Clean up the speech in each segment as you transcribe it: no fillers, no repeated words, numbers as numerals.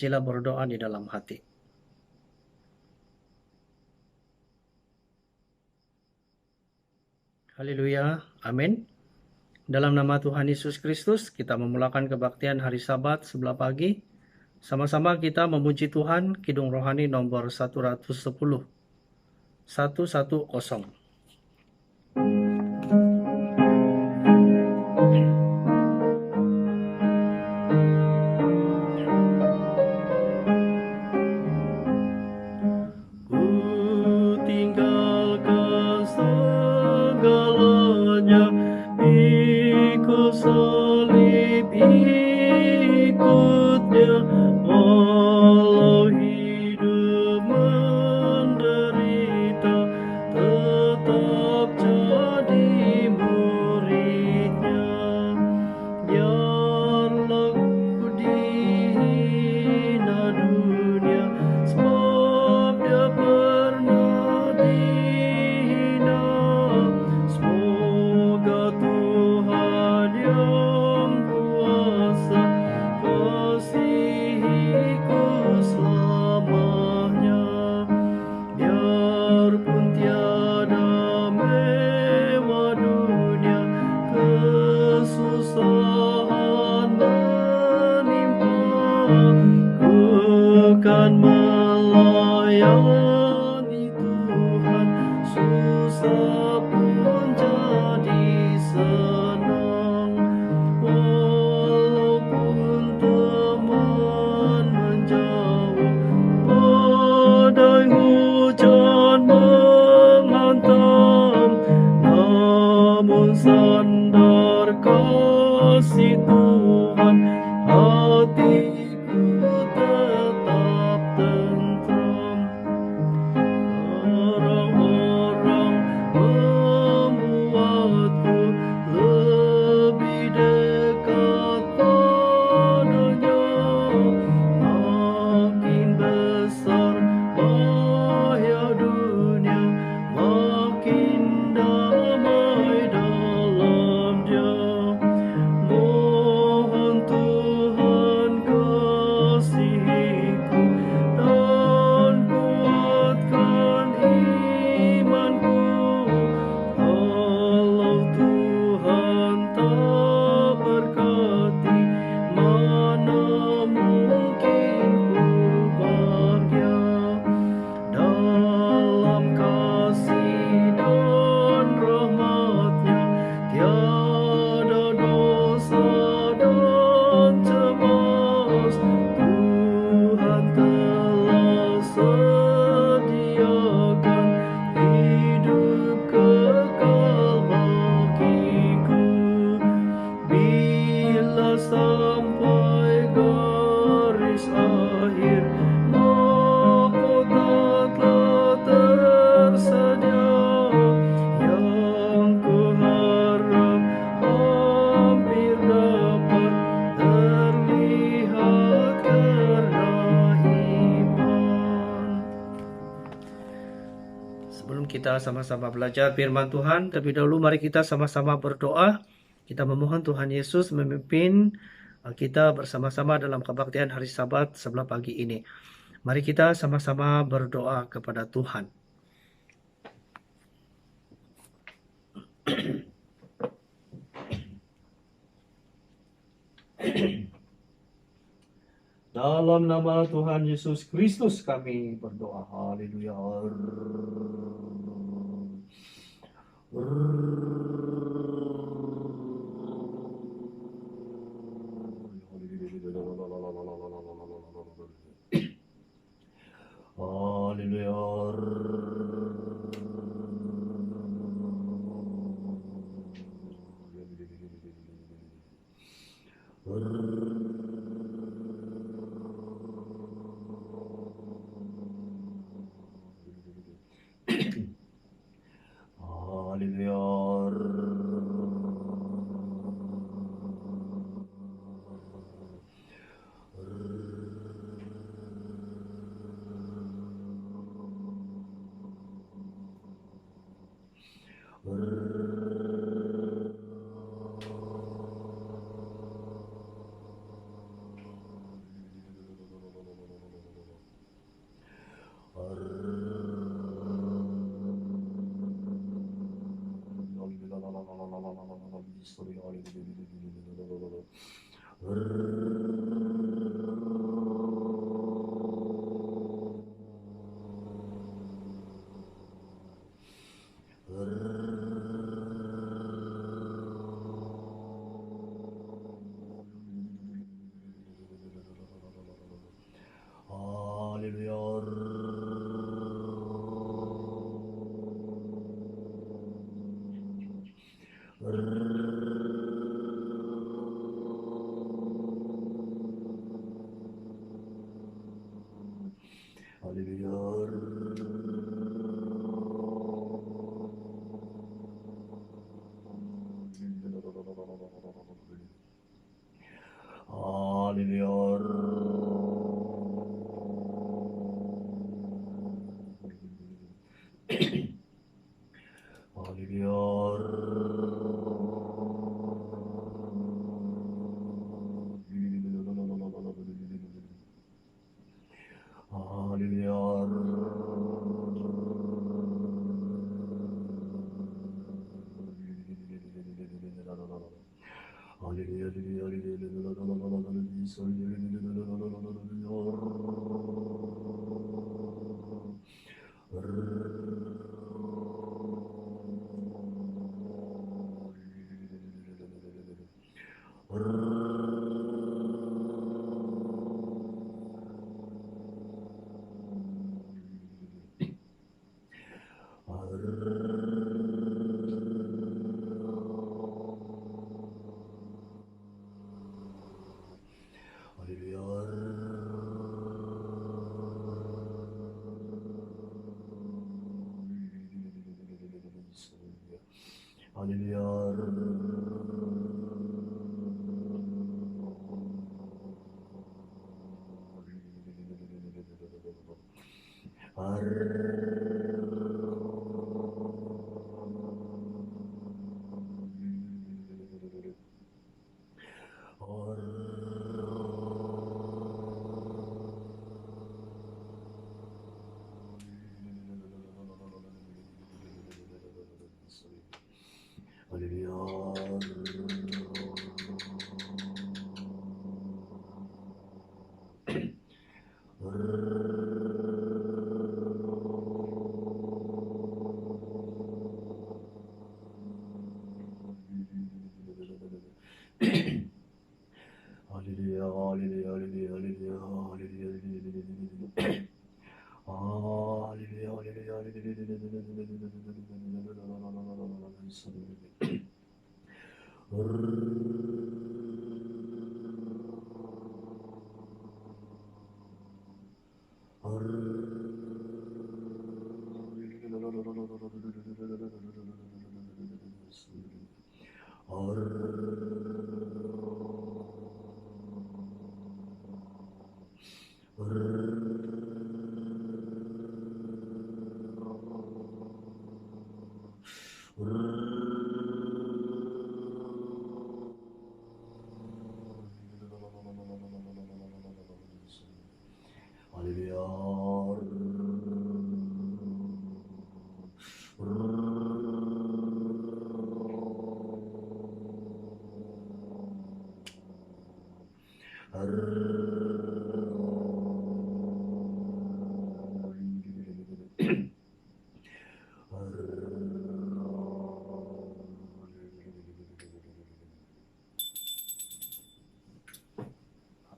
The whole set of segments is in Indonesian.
Sila berdoa di dalam hati. Haleluya, amin. Dalam nama Tuhan Yesus Kristus, kita memulakan kebaktian hari Sabat sebelah pagi. Sama-sama kita memuji Tuhan, Kidung Rohani nomor 110. 110. Ku tinggalkan segalanya, ikut salib, ikutnya, walau hidup menderita, tetap jadi muridnya. Biarlah ku dihina dunia, sebab dia pernah dihina. Semoga Tuhan yang kuasa kasihiku selamanya. Biarpun tiada mewah dunia, kesusahan menimpa, ku kan melayani Tuhan, susah pun jadi senang. Walaupun teman menjauh, badai hujan menghantam, namun sandar kasih Tuhan, hatiku tetap tentram. Orang-orang membuatku lebih dekat padanya. Makin besar bahaya dunia, makin damai dalam Dia. Mohon Tuhan kasihiku dan kuatkan imanku. Kalau Tuhan tak berkati, mana mungkin ku bahagia. Dalam kasih dan rahmat-Nya, tiada dosa dan cemas. Tuhan telah sediakan hidup kekal bagiku. Bila sampai garis akhir, mahkota telah tersedia. Yang kuharap hampir dapat terlihat karena iman. Sebelum kita sama-sama belajar firman Tuhan, terlebih dahulu mari kita sama-sama berdoa. Kita memohon Tuhan Yesus memimpin kita bersama-sama dalam kebaktian hari Sabat sebelah pagi ini. Mari kita sama-sama berdoa kepada Tuhan. Dalam nama Tuhan Yesus Kristus kami berdoa. Haleluya.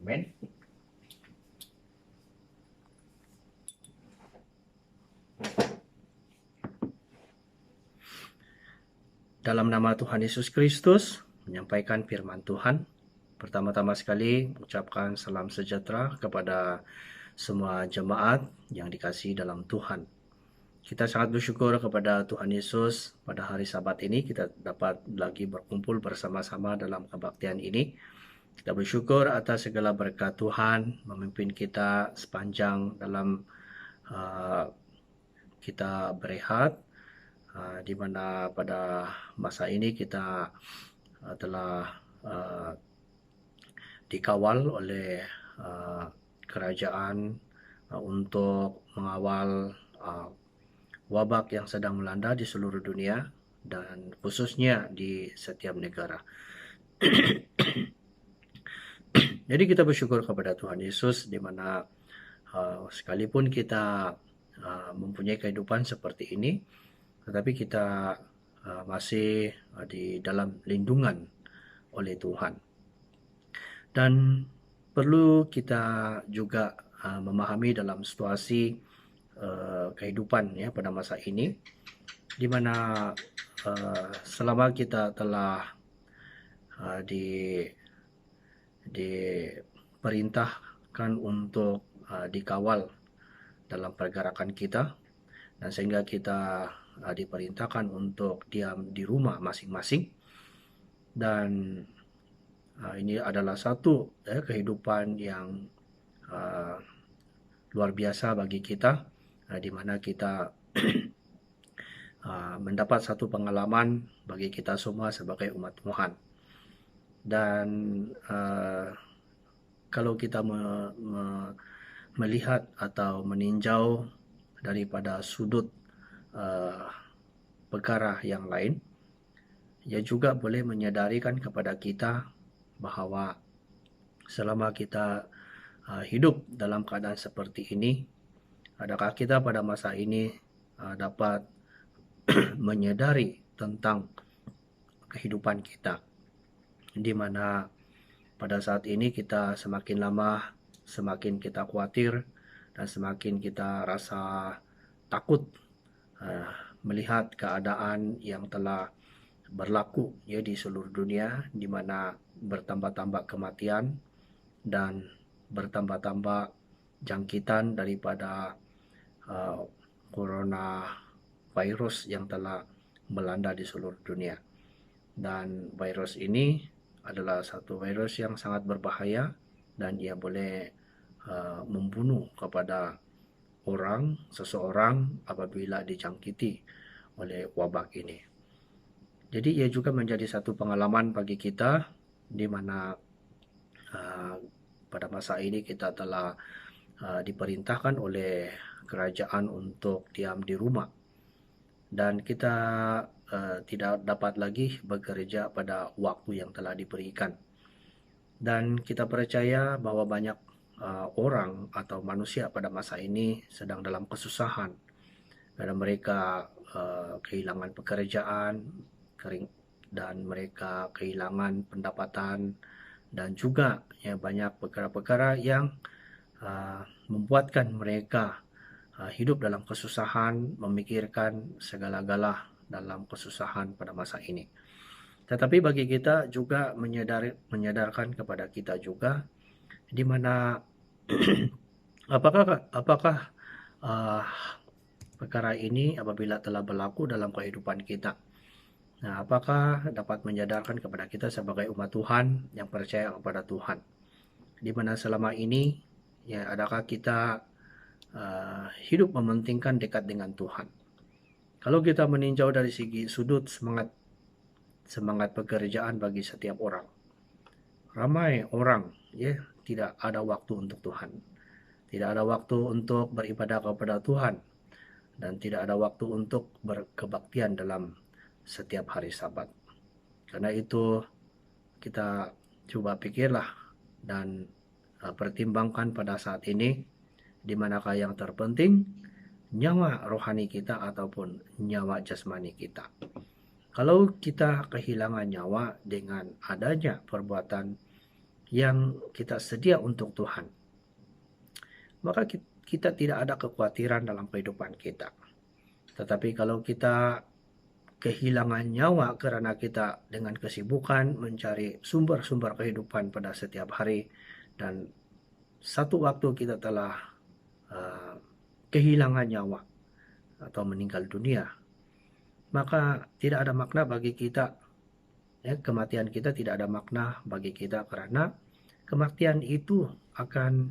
Amin. Dalam nama Tuhan Yesus Kristus, menyampaikan firman Tuhan. Pertama-tama sekali, ucapkan salam sejahtera kepada semua jemaat yang dikasihi dalam Tuhan. Kita sangat bersyukur kepada Tuhan Yesus pada hari Sabat ini kita dapat lagi berkumpul bersama-sama dalam kebaktian ini. Kita bersyukur atas segala berkat Tuhan memimpin kita sepanjang dalam kita berehat, di mana pada masa ini kita telah dikawal oleh kerajaan untuk mengawal wabak yang sedang melanda di seluruh dunia, dan khususnya di setiap negara. Jadi kita bersyukur kepada Tuhan Yesus di mana sekalipun kita mempunyai kehidupan seperti ini, tetapi kita masih di dalam lindungan oleh Tuhan. Dan perlu kita juga memahami dalam situasi kehidupan ya pada masa ini, di mana selama kita telah diperintahkan untuk dikawal dalam pergerakan kita, dan sehingga kita diperintahkan untuk diam di rumah masing-masing. Dan ini adalah satu kehidupan yang luar biasa bagi kita, di mana kita mendapat satu pengalaman bagi kita semua sebagai umat Tuhan. Dan kalau kita melihat atau meninjau daripada sudut perkara yang lain, ia juga boleh menyadarikan kepada kita bahwa selama kita hidup dalam keadaan seperti ini, adakah kita pada masa ini dapat menyadari tentang kehidupan kita, di mana pada saat ini kita semakin lama semakin kita khawatir dan semakin kita rasa takut melihat keadaan yang telah berlaku ya di seluruh dunia, di mana bertambah-tambah kematian dan bertambah-tambah jangkitan daripada coronavirus yang telah melanda di seluruh dunia. Dan virus ini adalah satu virus yang sangat berbahaya, dan ia boleh membunuh kepada seseorang apabila dijangkiti oleh wabak ini. Jadi ia juga menjadi satu pengalaman bagi kita, di mana pada masa ini kita telah diperintahkan oleh kerajaan untuk diam di rumah, dan kita tidak dapat lagi bekerja pada waktu yang telah diberikan. Dan kita percaya bahwa banyak orang atau manusia pada masa ini sedang dalam kesusahan, karena mereka kehilangan pekerjaan dan mereka kehilangan pendapatan, dan juga ya banyak perkara-perkara yang membuatkan mereka hidup dalam kesusahan, memikirkan segala-gala dalam kesusahan pada masa ini. Tetapi bagi kita juga menyadarkan kepada kita juga, di mana apakah perkara ini apabila telah berlaku dalam kehidupan kita, nah apakah dapat menyadarkan kepada kita sebagai umat Tuhan yang percaya kepada Tuhan, di mana selama ini ya adakah kita hidup mementingkan dekat dengan Tuhan. Kalau kita meninjau dari segi sudut semangat pekerjaan bagi setiap orang, ramai orang ya tidak ada waktu untuk Tuhan, tidak ada waktu untuk beribadah kepada Tuhan, dan tidak ada waktu untuk berkebaktian dalam setiap hari Sabat. Karena itu kita coba pikirlah dan pertimbangkan pada saat ini, di manakah yang terpenting, nyawa rohani kita ataupun nyawa jasmani kita. Kalau kita kehilangan nyawa dengan adanya perbuatan yang kita sedia untuk Tuhan, maka kita tidak ada kekhawatiran dalam kehidupan kita. Tetapi kalau kita kehilangan nyawa karena kita dengan kesibukan mencari sumber-sumber kehidupan pada setiap hari, dan satu waktu kita telah kehilangan nyawa atau meninggal dunia, maka tidak ada makna bagi kita. Ya, kematian kita tidak ada makna bagi kita, karena kematian itu akan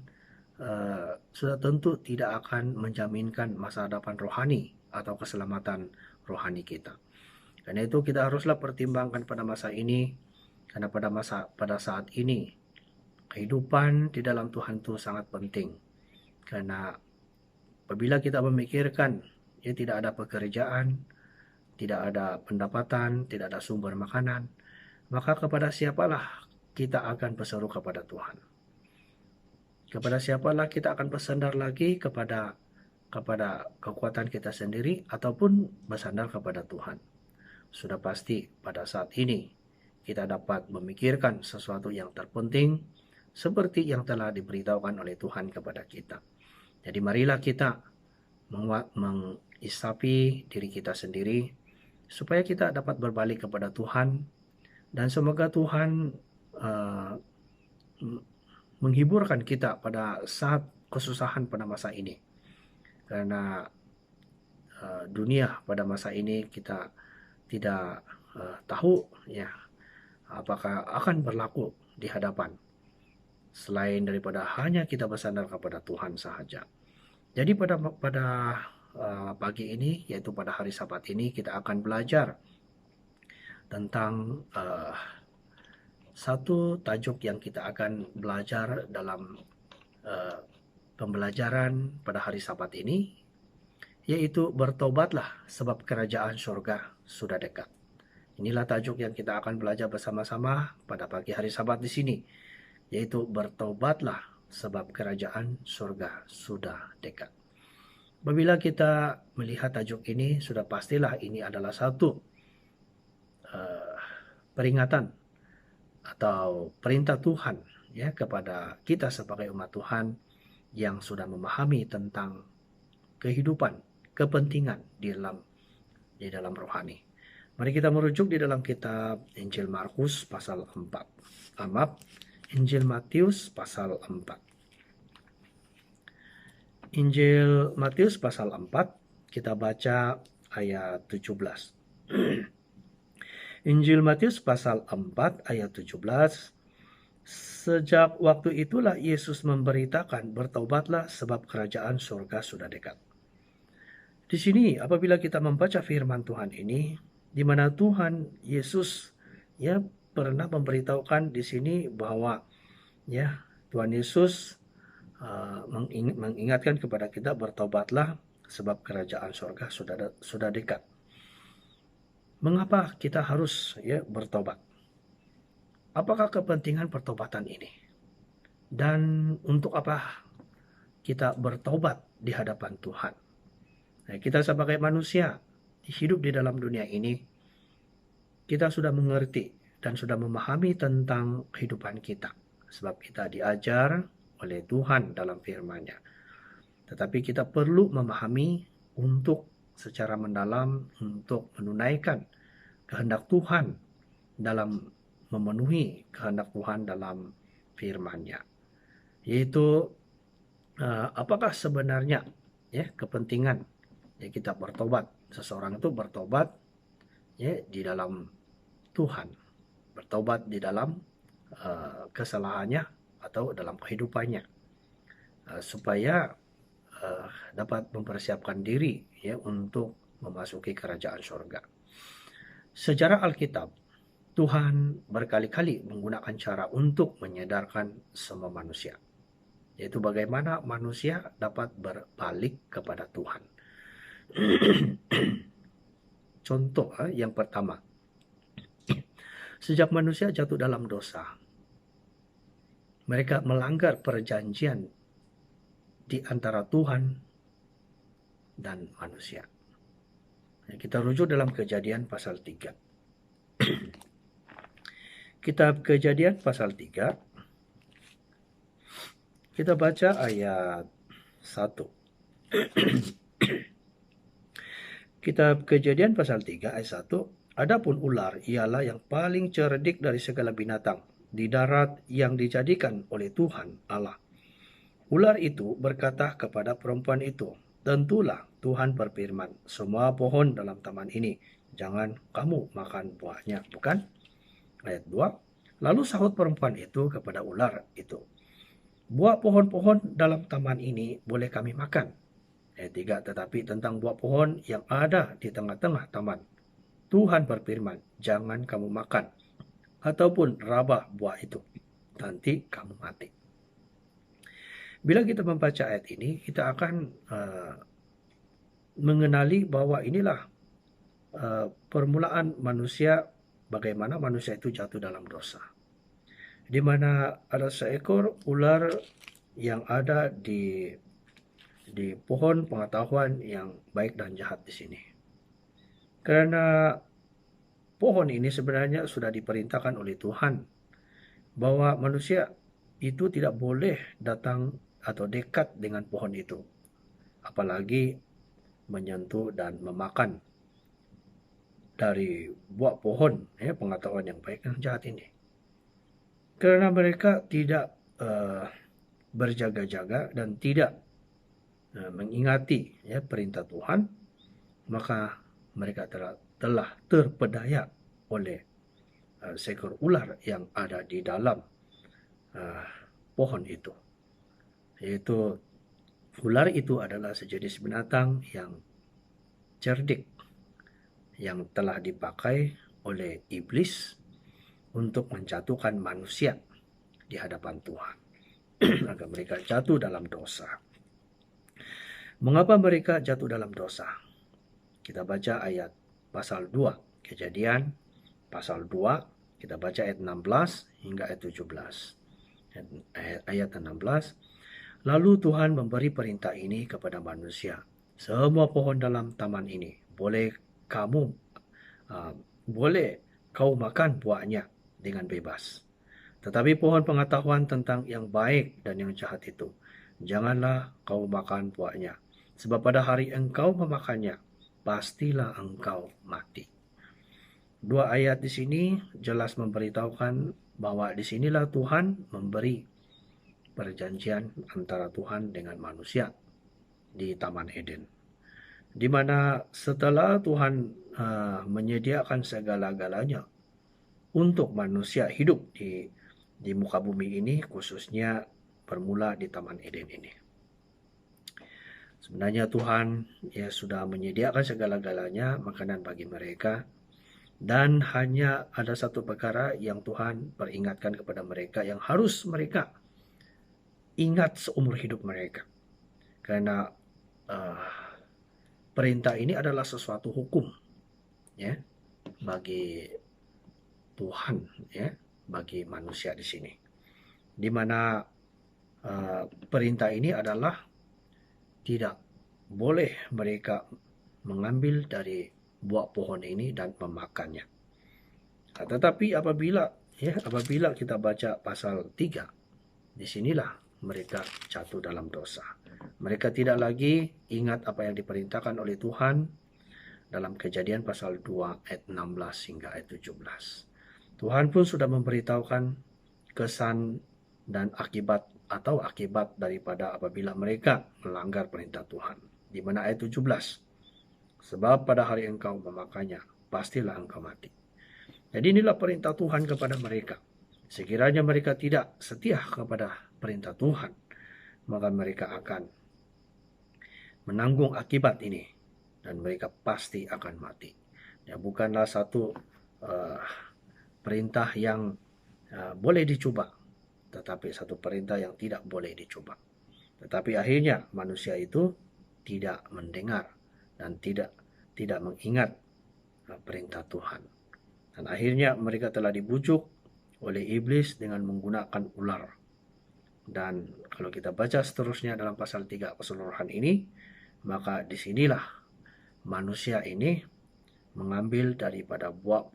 sudah tentu tidak akan menjaminkan masa depan rohani atau keselamatan rohani kita. Karena itu kita haruslah pertimbangkan pada masa ini, karena pada saat ini kehidupan di dalam Tuhan itu sangat penting. Karena apabila kita memikirkan ya tidak ada pekerjaan, tidak ada pendapatan, tidak ada sumber makanan, maka kepada siapalah kita akan berseru kepada Tuhan? Kepada siapalah kita akan bersandar lagi, kepada kekuatan kita sendiri ataupun bersandar kepada Tuhan? Sudah pasti pada saat ini kita dapat memikirkan sesuatu yang terpenting seperti yang telah diberitahukan oleh Tuhan kepada kita. Jadi marilah kita mengisapi diri kita sendiri supaya kita dapat berbalik kepada Tuhan, dan semoga Tuhan uh, menghiburkan kita pada saat kesusahan pada masa ini. Karena dunia pada masa ini kita tidak tahu ya apakah akan berlaku di hadapan, selain daripada hanya kita bersandar kepada Tuhan sahaja. Jadi pada pagi ini, yaitu pada hari Sabat ini, kita akan belajar tentang satu tajuk yang kita akan belajar dalam pembelajaran pada hari Sabat ini, yaitu bertobatlah sebab kerajaan surga sudah dekat. Inilah tajuk yang kita akan belajar bersama-sama pada pagi hari Sabat di sini, yaitu bertobatlah sebab kerajaan surga sudah dekat. Apabila kita melihat tajuk ini, sudah pastilah ini adalah satu peringatan atau perintah Tuhan ya kepada kita sebagai umat Tuhan yang sudah memahami tentang kehidupan, kepentingan di dalam rohani. Mari kita merujuk di dalam kitab Injil Markus pasal 4. Injil Matius pasal 4. Injil Matius pasal 4, kita baca ayat 17. Injil Matius pasal 4 ayat 17. Sejak waktu itulah Yesus memberitakan, bertobatlah sebab kerajaan surga sudah dekat. Di sini apabila kita membaca firman Tuhan ini, di mana Tuhan Yesus ya pernah memberitahukan di sini bahwa ya Tuhan Yesus mengingatkan kepada kita, bertobatlah sebab kerajaan surga sudah dekat. Mengapa kita harus ya bertobat? Apakah kepentingan pertobatan ini? Dan untuk apa kita bertobat di hadapan Tuhan? Nah, kita sebagai manusia hidup di dalam dunia ini, kita sudah mengerti dan sudah memahami tentang kehidupan kita, sebab kita diajar oleh Tuhan dalam firman-Nya. Tetapi kita perlu memahami untuk secara mendalam, untuk menunaikan kehendak Tuhan dalam memenuhi kehendak Tuhan dalam firman-Nya. Yaitu apakah sebenarnya ya kepentingan ya kita bertobat. Seseorang itu bertobat ya di dalam Tuhan, bertobat di dalam kesalahannya atau dalam kehidupannya, supaya dapat mempersiapkan diri ya untuk memasuki kerajaan surga. Sejarah Alkitab, Tuhan berkali-kali menggunakan cara untuk menyadarkan semua manusia, yaitu bagaimana manusia dapat berbalik kepada Tuhan. Contoh yang pertama, sejak manusia jatuh dalam dosa, mereka melanggar perjanjian di antara Tuhan dan manusia. Kita rujuk dalam Kejadian pasal 3. Kitab Kejadian pasal 3, kita baca ayat 1. Kitab Kejadian pasal 3 ayat 1. Adapun ular ialah yang paling cerdik dari segala binatang di darat yang dijadikan oleh Tuhan Allah. Ular itu berkata kepada perempuan itu, tentulah Tuhan berfirman, semua pohon dalam taman ini jangan kamu makan buahnya, bukan? Ayat 2. Lalu sahut perempuan itu kepada ular itu, buah pohon-pohon dalam taman ini boleh kami makan. Ayat 3. Tetapi tentang buah pohon yang ada di tengah-tengah taman, Tuhan berfirman, jangan kamu makan ataupun raba buah itu, nanti kamu mati. Bila kita membaca ayat ini, kita akan mengenali bahwa inilah permulaan manusia, bagaimana manusia itu jatuh dalam dosa. Di mana ada seekor ular yang ada di pohon pengetahuan yang baik dan jahat di sini. Karena pohon ini sebenarnya sudah diperintahkan oleh Tuhan bahwa manusia itu tidak boleh datang atau dekat dengan pohon itu, apalagi menyentuh dan memakan dari buah pohon pengetahuan yang baik dan jahat ini. Karena mereka tidak berjaga-jaga dan tidak mengingati perintah Tuhan, maka mereka telah terpedaya oleh seekor ular yang ada di dalam pohon itu. Yaitu ular itu adalah sejenis binatang yang cerdik, yang telah dipakai oleh iblis untuk menjatuhkan manusia di hadapan Tuhan. Agar mereka jatuh dalam dosa. Mengapa mereka jatuh dalam dosa? Kita baca ayat pasal 2, Kejadian pasal 2, kita baca ayat 16 hingga ayat 17. Ayat 16, lalu Tuhan memberi perintah ini kepada manusia. Semua pohon dalam taman ini boleh kau makan buahnya dengan bebas. Tetapi pohon pengetahuan tentang yang baik dan yang jahat itu, janganlah kau makan buahnya. Sebab pada hari engkau memakannya, pastilah engkau mati. Dua ayat di sini jelas memberitahukan bahwa disinilah Tuhan memberi perjanjian antara Tuhan dengan manusia di Taman Eden. Di mana setelah Tuhan menyediakan segala-galanya untuk manusia hidup di muka bumi ini, khususnya bermula di Taman Eden ini. Sebenarnya Tuhan sudah menyediakan segala-galanya makanan bagi mereka, dan hanya ada satu perkara yang Tuhan peringatkan kepada mereka yang harus mereka ingat seumur hidup mereka. Karena perintah ini adalah sesuatu hukum bagi Tuhan bagi manusia di sini. Di mana perintah ini adalah tidak boleh mereka mengambil dari buah pohon ini dan memakannya. Tetapi apabila kita baca pasal 3, disinilah mereka jatuh dalam dosa. Mereka tidak lagi ingat apa yang diperintahkan oleh Tuhan dalam Kejadian pasal 2 ayat 16 hingga ayat 17. Tuhan pun sudah memberitahukan kesan dan akibat daripada apabila mereka melanggar perintah Tuhan. Di mana ayat 17, sebab pada hari engkau memakannya, pastilah engkau mati. Jadi inilah perintah Tuhan kepada mereka. Sekiranya mereka tidak setia kepada perintah Tuhan, maka mereka akan menanggung akibat ini dan mereka pasti akan mati. Bukanlah satu perintah yang boleh dicoba, tetapi satu perintah yang tidak boleh dicoba. Tetapi akhirnya manusia itu tidak mendengar dan tidak mengingat perintah Tuhan. Dan akhirnya mereka telah dibujuk oleh iblis dengan menggunakan ular. Dan kalau kita baca seterusnya dalam pasal 3 keseluruhan ini, maka disinilah manusia ini mengambil daripada buah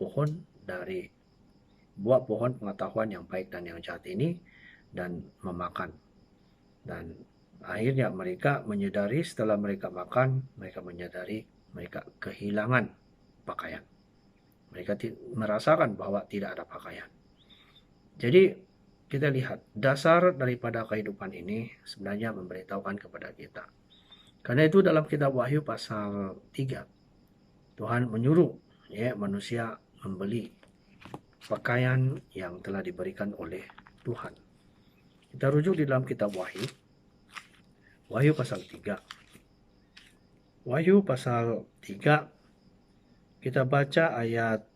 pohon pengetahuan yang baik dan yang jahat ini dan memakan. Dan akhirnya mereka menyadari, setelah mereka makan, mereka menyadari mereka kehilangan pakaian. Mereka merasakan bahwa tidak ada pakaian. Jadi kita lihat dasar daripada kehidupan ini sebenarnya memberitahukan kepada kita. Karena itu dalam kitab Wahyu pasal 3, Tuhan menyuruh manusia membeli pakaian yang telah diberikan oleh Tuhan. Kita rujuk di dalam kitab Wahyu. Wahyu pasal 3. Wahyu pasal 3, kita baca ayat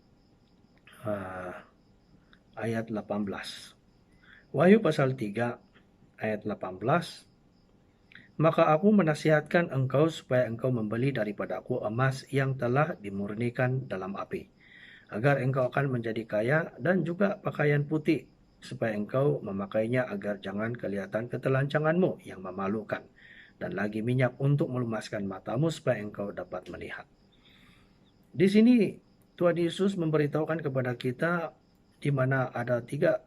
18. Wahyu pasal 3 ayat 18. Maka aku menasihatkan engkau supaya engkau membeli daripadaku emas yang telah dimurnikan dalam api, agar engkau akan menjadi kaya, dan juga pakaian putih, supaya engkau memakainya agar jangan kelihatan ketelanjanganmu yang memalukan, dan lagi minyak untuk melumaskan matamu supaya engkau dapat melihat. Di sini Tuhan Yesus memberitahukan kepada kita di mana ada 3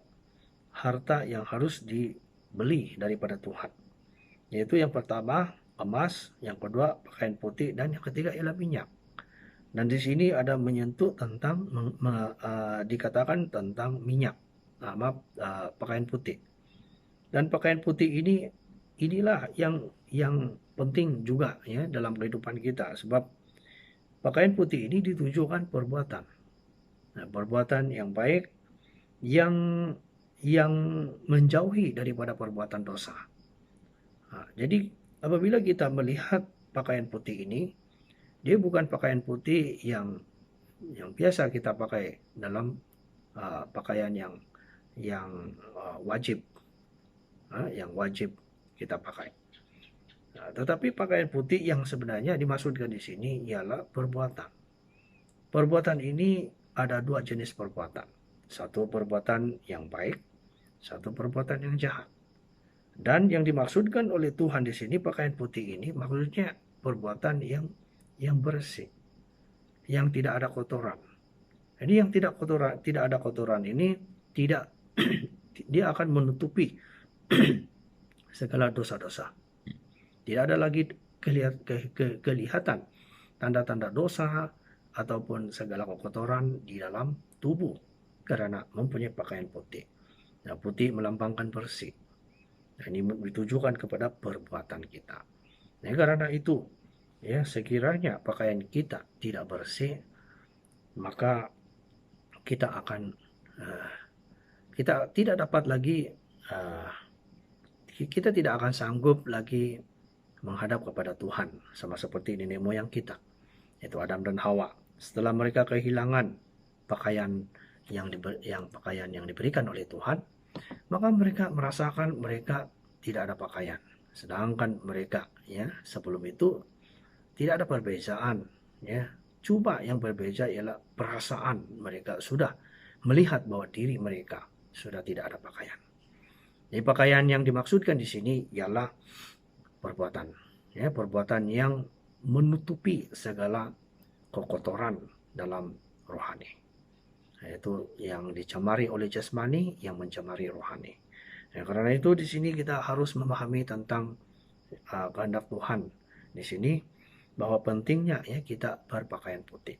harta yang harus dibeli daripada Tuhan. Yaitu yang pertama emas, yang kedua pakaian putih, dan yang ketiga ialah minyak. Dan di sini ada menyentuh tentang dikatakan tentang minyak, pakaian putih. Dan pakaian putih inilah yang penting juga ya dalam kehidupan kita, sebab pakaian putih ini ditujukan perbuatan. Nah, perbuatan yang baik yang yang menjauhi daripada perbuatan dosa. Nah, jadi apabila kita melihat pakaian putih ini, dia bukan pakaian putih yang biasa kita pakai dalam pakaian yang wajib, yang wajib kita pakai. Nah, tetapi pakaian putih yang sebenarnya dimaksudkan di sini ialah perbuatan. Perbuatan ini ada 2 jenis perbuatan. Satu perbuatan yang baik, satu perbuatan yang jahat. Dan yang dimaksudkan oleh Tuhan di sini pakaian putih ini maksudnya perbuatan yang bersih, yang tidak ada kotoran. Jadi yang tidak ada kotoran ini tidak dia akan menutupi segala dosa-dosa. Tidak ada lagi kelihatan tanda-tanda dosa ataupun segala kotoran di dalam tubuh karena mempunyai pakaian putih. Nah, putih melambangkan bersih. Nah, ini ditujukan kepada perbuatan kita. Nah, karena itu, ya sekiranya pakaian kita tidak bersih, maka kita akan kita tidak dapat lagi kita tidak akan sanggup lagi menghadap kepada Tuhan, sama seperti nenek moyang kita, yaitu Adam dan Hawa. Setelah mereka kehilangan pakaian pakaian yang diberikan oleh Tuhan, maka mereka merasakan mereka tidak ada pakaian. Sedangkan mereka ya sebelum itu tidak ada perbedaan ya. Cuma yang berbeda ialah perasaan mereka sudah melihat bahwa diri mereka sudah tidak ada pakaian. Jadi pakaian yang dimaksudkan di sini ialah perbuatan, ya, perbuatan yang menutupi segala kekotoran dalam rohani. Yaitu yang dicemari oleh jasmani, yang mencemari rohani. Ya, karena itu di sini kita harus memahami tentang kehendak Tuhan di sini, bahwa pentingnya ya kita berpakaian putih.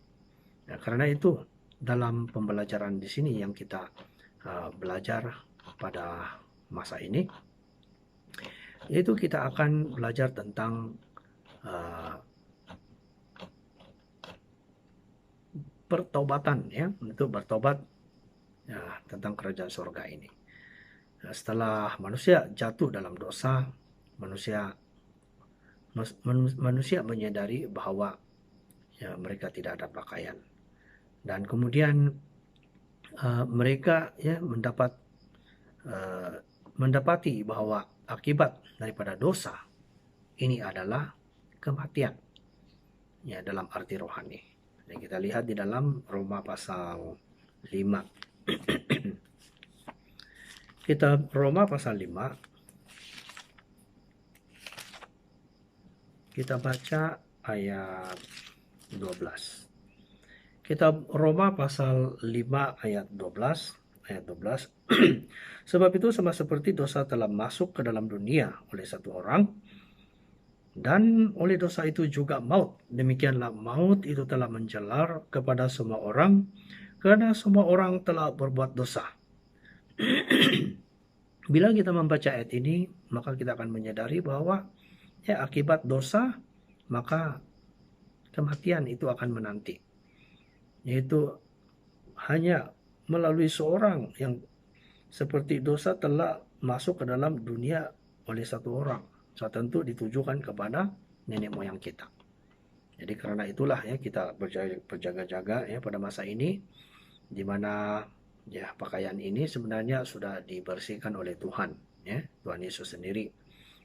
Nah, karena itu dalam pembelajaran di sini yang kita belajar pada masa ini, yaitu kita akan belajar tentang pertobatan ya, untuk bertobat ya, tentang kerajaan surga ini. Nah, setelah manusia jatuh dalam dosa, manusia menyadari bahwa ya, mereka tidak ada pakaian, dan kemudian mereka ya mendapati bahwa akibat daripada dosa ini adalah kematian ya dalam arti rohani. Dan kita lihat di dalam Roma pasal 5. Kitab Roma pasal 5, kita baca ayat 12. Kitab Roma pasal 5 ayat 12. Sebab itu sama seperti dosa telah masuk ke dalam dunia oleh satu orang, dan oleh dosa itu juga maut, demikianlah maut itu telah menjalar kepada semua orang, karena semua orang telah berbuat dosa. Bila kita membaca ayat ini, maka kita akan menyadari bahwa ya akibat dosa, maka kematian itu akan menanti. Yaitu hanya melalui seorang yang seperti dosa telah masuk ke dalam dunia oleh satu orang. Saat tentu ditujukan kepada nenek moyang kita. Jadi karena itulah ya kita berjaga-jaga ya pada masa ini, di mana ya pakaian ini sebenarnya sudah dibersihkan oleh Tuhan ya, Tuhan Yesus sendiri.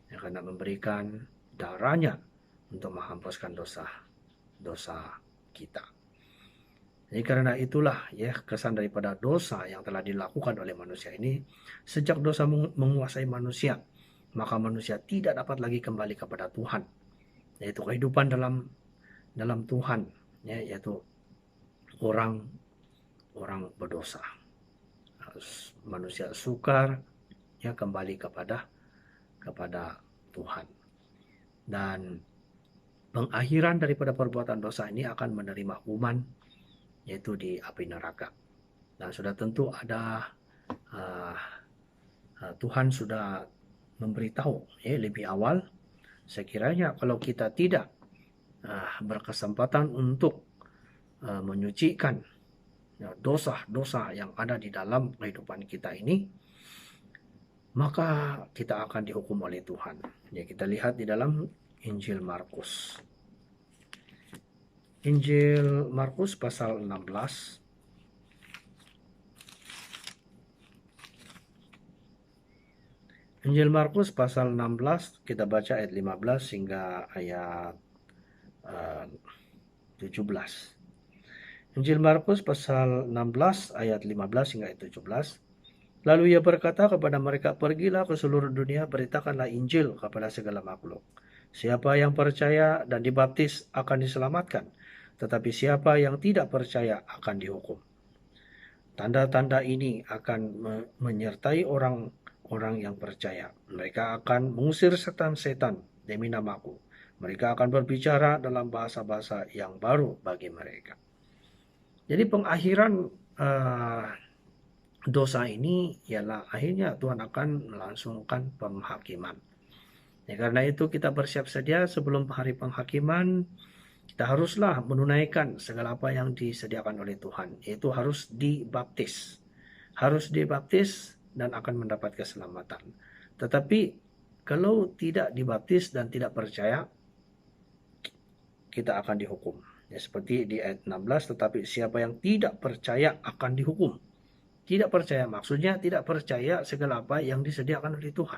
yang hendak memberikan darahnya untuk menghapuskan dosa kita. Jadi karena itulah ya kesan daripada dosa yang telah dilakukan oleh manusia ini, sejak dosa menguasai manusia, maka manusia tidak dapat lagi kembali kepada Tuhan, yaitu kehidupan dalam Tuhan, ya, yaitu orang berdosa. Manusia sukar ya kembali kepada Tuhan. Dan pengakhiran daripada perbuatan dosa ini akan menerima hukuman, yaitu di api neraka. Dan sudah tentu ada Tuhan sudah memberitahu ya lebih awal, sekiranya kalau kita tidak berkesempatan untuk menyucikan dosa-dosa yang ada di dalam kehidupan kita ini, maka kita akan dihukum oleh Tuhan. Ya, kita lihat di dalam Injil Markus. Injil Markus pasal 16. Injil Markus pasal 16, kita baca ayat 15 hingga ayat 17. Injil Markus pasal 16 ayat 15 hingga ayat 17. Lalu ia berkata kepada mereka, "Pergilah ke seluruh dunia, beritakanlah Injil kepada segala makhluk. Siapa yang percaya dan dibaptis akan diselamatkan, tetapi siapa yang tidak percaya akan dihukum. Tanda-tanda ini akan menyertai orang-orang yang percaya. Mereka akan mengusir setan-setan demi namaku. Mereka akan berbicara dalam bahasa-bahasa yang baru bagi mereka." Jadi pengakhiran dosa ini ialah akhirnya Tuhan akan melangsungkan penghakiman. Ya, karena itu kita bersiap sedia sebelum hari penghakiman. Kita haruslah menunaikan segala apa yang disediakan oleh Tuhan, yaitu harus dibaptis. Harus dibaptis dan akan mendapat keselamatan. Tetapi kalau tidak dibaptis dan tidak percaya, kita akan dihukum. Ya, seperti di ayat 16, tetapi siapa yang tidak percaya akan dihukum. Tidak percaya maksudnya tidak percaya segala apa yang disediakan oleh Tuhan.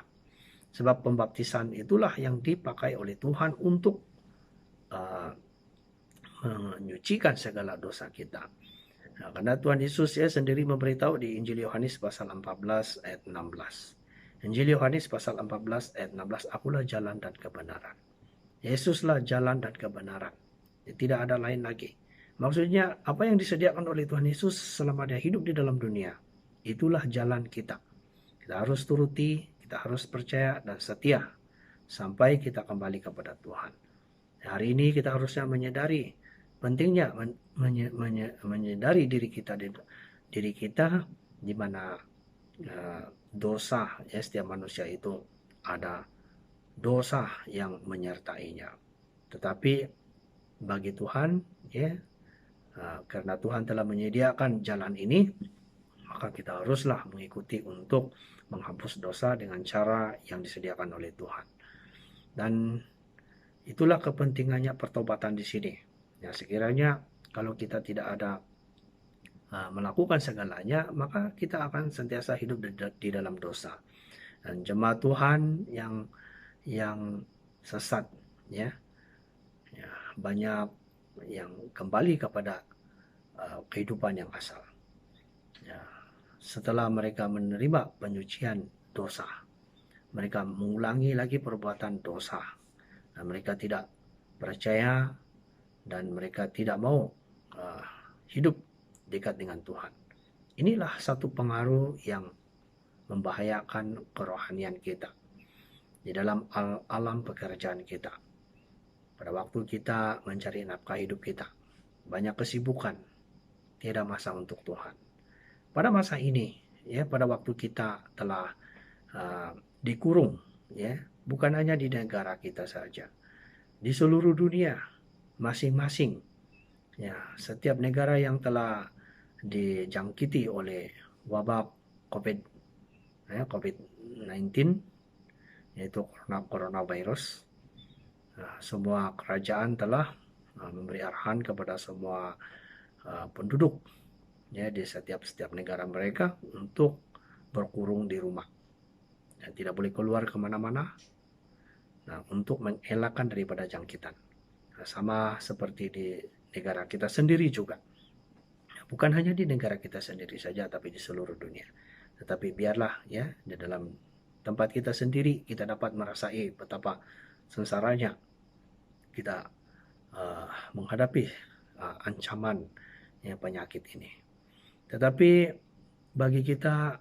Sebab pembaptisan itulah yang dipakai oleh Tuhan untuk menyucikan segala dosa kita. Nah, karena Tuhan Yesus ya sendiri memberitahu di Injil Yohanes pasal 14 ayat 16. Injil Yohanes pasal 14 ayat 16, "Akulah jalan dan kebenaran." Yesuslah jalan dan kebenaran. Tidak ada lain lagi. Maksudnya apa yang disediakan oleh Tuhan Yesus selama dia hidup di dalam dunia, itulah jalan kita. Kita harus turuti, kita harus percaya dan setia sampai kita kembali kepada Tuhan. Hari ini kita harusnya menyadari pentingnya menyadari diri kita di mana dosa ya, setiap manusia itu ada dosa yang menyertainya. Tetapi bagi Tuhan ya, karena Tuhan telah menyediakan jalan ini, maka kita haruslah mengikuti untuk menghapus dosa dengan cara yang disediakan oleh Tuhan. Dan itulah kepentingannya pertobatan di sini. Ya, sekiranya kalau kita tidak ada melakukan segalanya, maka kita akan sentiasa hidup di dalam dosa. Dan jemaat Tuhan yang sesat ya, banyak yang kembali kepada kehidupan yang asal. Ya, setelah mereka menerima penyucian dosa, mereka mengulangi lagi perbuatan dosa, dan mereka tidak percaya dan mereka tidak mau hidup dekat dengan Tuhan. Inilah satu pengaruh yang membahayakan kerohanian kita di dalam alam pekerjaan kita. Pada waktu kita mencari nafkah hidup kita, banyak kesibukan, tiada masa untuk Tuhan. Pada masa ini, ya, pada waktu kita telah dikurung, ya, bukan hanya di negara kita saja, di seluruh dunia, masing-masing, ya, setiap negara yang telah dijangkiti oleh wabah COVID-19, yaitu coronavirus, semua kerajaan telah memberi arahan kepada semua penduduk ya di setiap negara mereka untuk berkurung di rumah dan tidak boleh keluar kemana-mana, Nah, untuk mengelakkan daripada jangkitan. Nah, sama seperti di negara kita sendiri juga. Bukan hanya di negara kita sendiri saja, tapi di seluruh dunia. Tetapi biarlah ya di dalam tempat kita sendiri kita dapat merasai betapa sengsaranya kita menghadapi ancaman penyakit ini. Tetapi bagi kita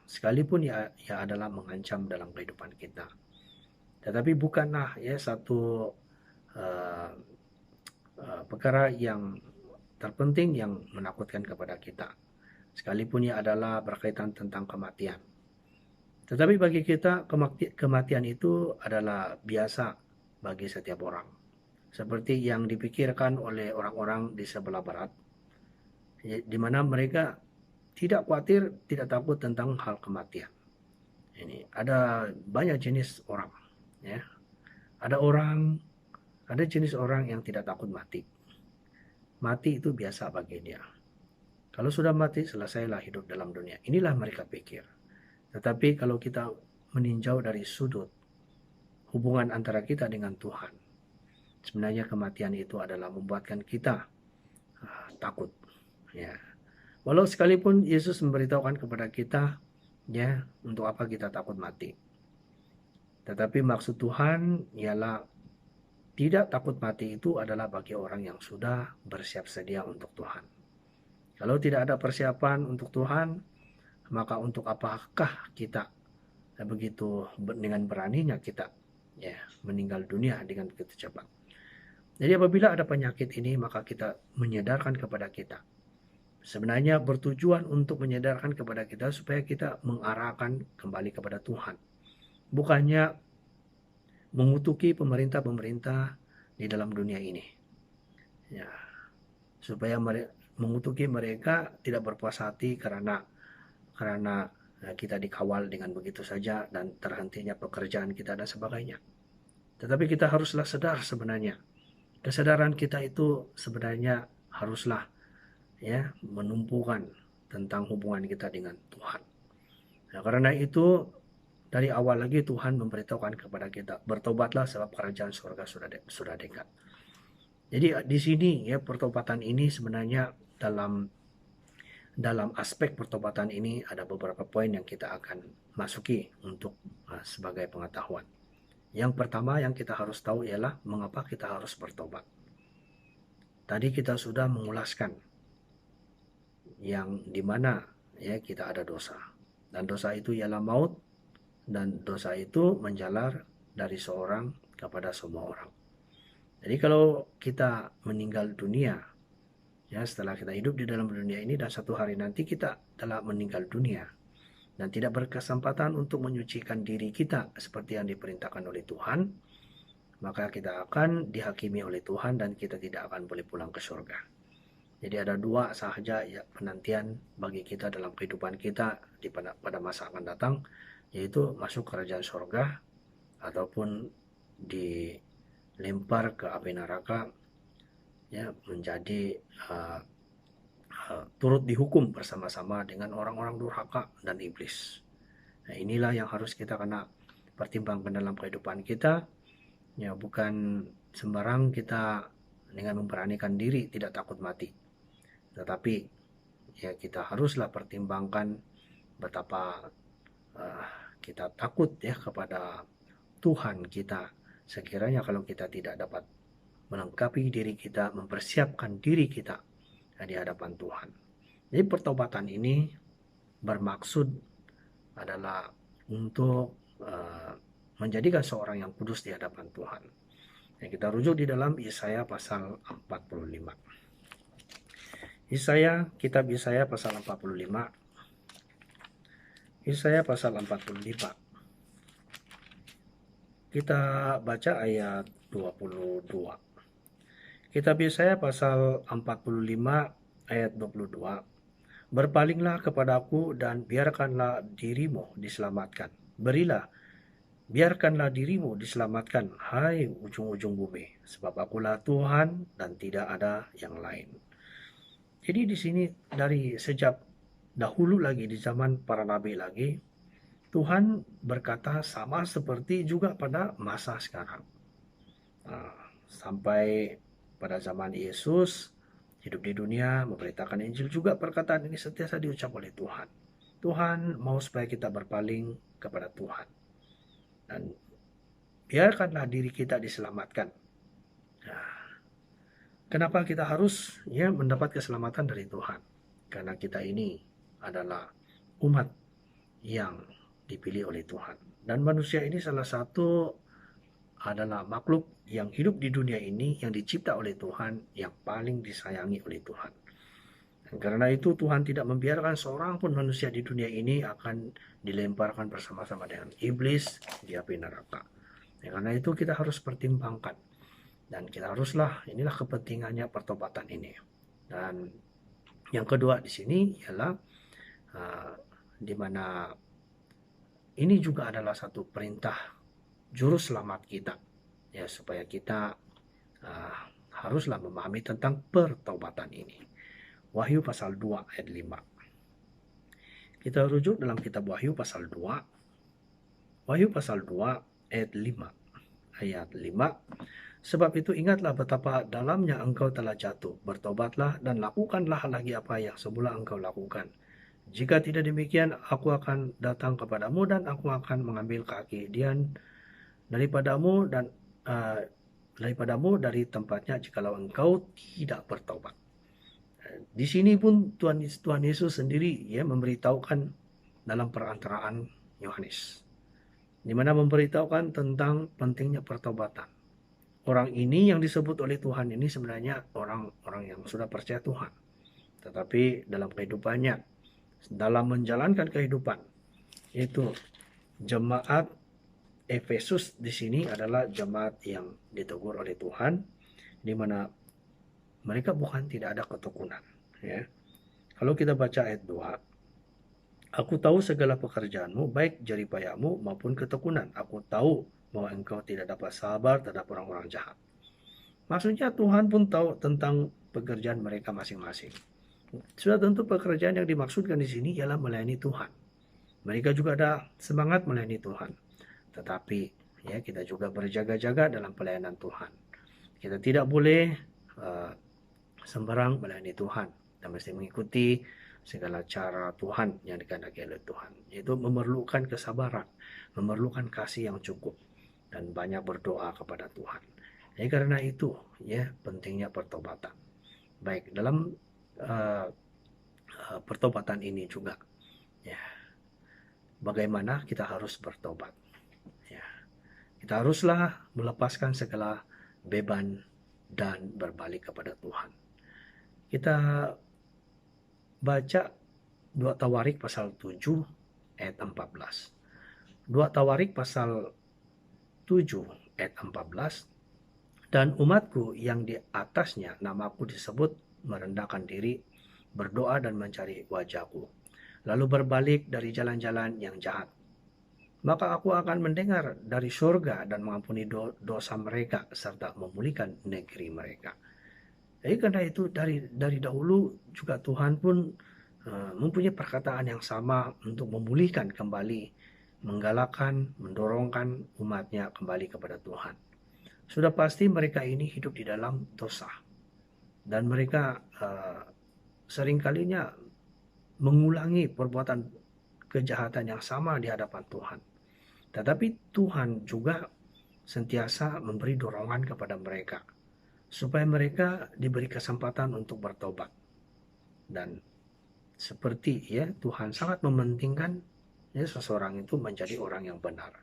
sekalipun ya adalah mengancam dalam kehidupan kita. Tetapi bukanlah ya satu uh, perkara yang terpenting yang menakutkan kepada kita. Sekalipun ia adalah berkaitan tentang kematian. Tetapi bagi kita kematian itu adalah biasa bagi setiap orang. Seperti yang dipikirkan oleh orang-orang di sebelah barat, di mana mereka tidak khawatir, tidak takut tentang hal kematian. Ini ada banyak jenis orang, ya. Ada jenis orang yang tidak takut mati. Mati itu biasa bagi dia. Kalau sudah mati, selesailah hidup dalam dunia. Inilah mereka pikir. Tetapi kalau kita meninjau dari sudut hubungan antara kita dengan Tuhan, sebenarnya kematian itu adalah membuatkan kita takut. Ya. Walau sekalipun Yesus memberitahukan kepada kita, ya, untuk apa kita takut mati. Tetapi maksud Tuhan ialah tidak takut mati itu adalah bagi orang yang sudah bersiap sedia untuk Tuhan. Kalau tidak ada persiapan untuk Tuhan, maka untuk apakah kita begitu dengan beraninya kita ya meninggal dunia dengan begitu cepat. Jadi apabila ada penyakit ini, maka kita menyadarkan kepada kita. Sebenarnya bertujuan untuk menyadarkan kepada kita supaya kita mengarahkan kembali kepada Tuhan. Bukannya mengutuki pemerintah-pemerintah di dalam dunia ini. Ya, supaya mengutuki mereka tidak berpuas hati karena kita dikawal dengan begitu saja dan terhentinya pekerjaan kita dan sebagainya. Tetapi kita haruslah sadar sebenarnya. Kesadaran kita itu sebenarnya haruslah ya menumpukan tentang hubungan kita dengan Tuhan. Nah, karena itu dari awal lagi Tuhan memberitahukan kepada kita, bertobatlah sebab kerajaan surga sudah dekat. Jadi di sini ya pertobatan ini sebenarnya dalam aspek pertobatan ini ada beberapa poin yang kita akan masuki untuk sebagai pengetahuan. Yang pertama yang kita harus tahu ialah mengapa kita harus bertobat. Tadi kita sudah mengulaskan yang dimana ya kita ada dosa. Dan dosa itu ialah maut, dan dosa itu menjalar dari seorang kepada semua orang. Jadi kalau kita meninggal dunia, ya setelah kita hidup di dalam dunia ini dan satu hari nanti kita telah meninggal dunia dan tidak berkesempatan untuk menyucikan diri kita seperti yang diperintahkan oleh Tuhan, maka kita akan dihakimi oleh Tuhan dan kita tidak akan boleh pulang ke surga. Jadi ada dua sahaja ya penantian bagi kita dalam kehidupan kita pada masa akan datang, yaitu masuk kerajaan surga ataupun dilempar ke api neraka ya menjadi turut dihukum bersama-sama dengan orang-orang durhaka dan iblis. Nah, inilah yang harus kita kena pertimbangkan dalam kehidupan kita. Ya, bukan sembarang kita dengan memberanikan diri tidak takut mati. Tetapi ya kita haruslah pertimbangkan betapa kita takut ya kepada Tuhan kita. Sekiranya kalau kita tidak dapat melengkapi diri kita, mempersiapkan diri kita di hadapan Tuhan. Jadi pertobatan ini bermaksud adalah untuk menjadikan seorang yang kudus di hadapan Tuhan. Yang kita rujuk di dalam Yesaya pasal 45. Kitab Yesaya pasal 45. Yesaya pasal 45. Kita baca ayat 22. Kitab Yesaya pasal 45 ayat 22. Berpalinglah kepadaku dan biarkanlah dirimu diselamatkan. Biarkanlah dirimu diselamatkan, hai ujung-ujung bumi, sebab akulah Tuhan dan tidak ada yang lain. Jadi di sini dari sejak dahulu lagi di zaman para nabi lagi, Tuhan berkata sama seperti juga pada masa sekarang. Sampai pada zaman Yesus hidup di dunia memberitakan Injil juga, perkataan ini sentiasa diucap oleh Tuhan. Tuhan mau supaya kita berpaling kepada Tuhan dan biarkanlah diri kita diselamatkan. Nah, kenapa kita harus mendapat keselamatan dari Tuhan? Karena kita ini adalah umat yang dipilih oleh Tuhan. Dan manusia ini salah satu adalah makhluk yang hidup di dunia ini, yang dicipta oleh Tuhan, yang paling disayangi oleh Tuhan. Dan karena itu Tuhan tidak membiarkan seorang pun manusia di dunia ini akan dilemparkan bersama-sama dengan iblis di api neraka. Dan karena itu kita harus pertimbangkan. Dan kita haruslah, inilah kepentingannya pertobatan ini. Dan yang kedua di sini ialah di mana ini juga adalah satu perintah juru selamat kita, ya, supaya kita haruslah memahami tentang pertobatan ini. Wahyu pasal 2 ayat 5. Kita rujuk dalam kitab Wahyu pasal 2. Wahyu pasal 2 ayat 5. Ayat 5. Sebab itu ingatlah betapa dalamnya engkau telah jatuh. Bertobatlah dan lakukanlah lagi apa yang semula engkau lakukan. Jika tidak demikian, aku akan datang kepadamu dan aku akan mengambil keakidian daripadamu dari tempatnya jikalau engkau tidak bertobat. Di sini pun Tuhan Yesus sendiri memberitahukan dalam perantaraan Yohanes, di mana memberitahukan tentang pentingnya pertobatan. Orang ini yang disebut oleh Tuhan ini sebenarnya orang-orang yang sudah percaya Tuhan, tetapi dalam kehidupannya, dalam menjalankan kehidupan, itu jemaat Efesus di sini adalah jemaat yang ditegur oleh Tuhan, di mana mereka bukan tidak ada ketekunan. Ya. Kalau kita baca ayat 2, aku tahu segala pekerjaanmu, baik jeripayamu maupun ketekunan. Aku tahu bahwa engkau tidak dapat sabar terhadap orang-orang jahat. Maksudnya Tuhan pun tahu tentang pekerjaan mereka masing-masing. Sudah tentu pekerjaan yang dimaksudkan di sini ialah melayani Tuhan. Mereka juga ada semangat melayani Tuhan. Tetapi kita juga berjaga-jaga dalam pelayanan Tuhan. Kita tidak boleh sembarang melayani Tuhan. Kita mesti mengikuti segala cara Tuhan yang dikehendaki oleh Tuhan. Itu memerlukan kesabaran, memerlukan kasih yang cukup, dan banyak berdoa kepada Tuhan. Jadi karena itu pentingnya pertobatan. Baik dalam pertobatan ini juga, bagaimana kita harus bertobat. Kita haruslah melepaskan segala beban dan berbalik kepada Tuhan. Kita baca 2 Tawarik pasal 7 ayat 14. 2 Tawarik pasal 7 ayat 14. Dan umatku yang di atasnya namaku disebut merendahkan diri, berdoa dan mencari wajahku, lalu berbalik dari jalan-jalan yang jahat, maka aku akan mendengar dari surga dan mengampuni dosa mereka serta memulihkan negeri mereka. Jadi karena itu dari dahulu juga Tuhan pun mempunyai perkataan yang sama untuk memulihkan kembali, menggalakkan, mendorongkan umatnya kembali kepada Tuhan. Sudah pasti mereka ini hidup di dalam dosa, dan mereka seringkalinya mengulangi perbuatan kejahatan yang sama di hadapan Tuhan. Tetapi Tuhan juga sentiasa memberi dorongan kepada mereka supaya mereka diberi kesempatan untuk bertobat. Dan seperti Tuhan sangat mementingkan seseorang itu menjadi orang yang benar.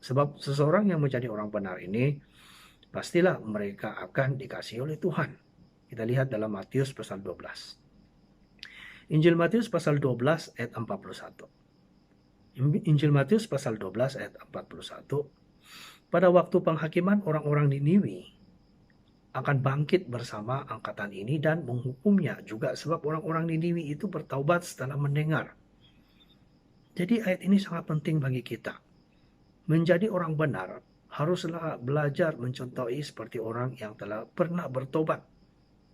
Sebab seseorang yang menjadi orang benar ini pastilah mereka akan dikasihi oleh Tuhan. Kita lihat dalam Matius pasal 12. Injil Matius pasal 12 ayat 41. Injil Matius pasal 12 ayat 41. Pada waktu penghakiman orang-orang Niniwi akan bangkit bersama angkatan ini dan menghukumnya juga, sebab orang-orang Niniwi itu bertaubat setelah mendengar. Jadi ayat ini sangat penting bagi kita. Menjadi orang benar haruslah belajar mencontohi seperti orang yang telah pernah bertobat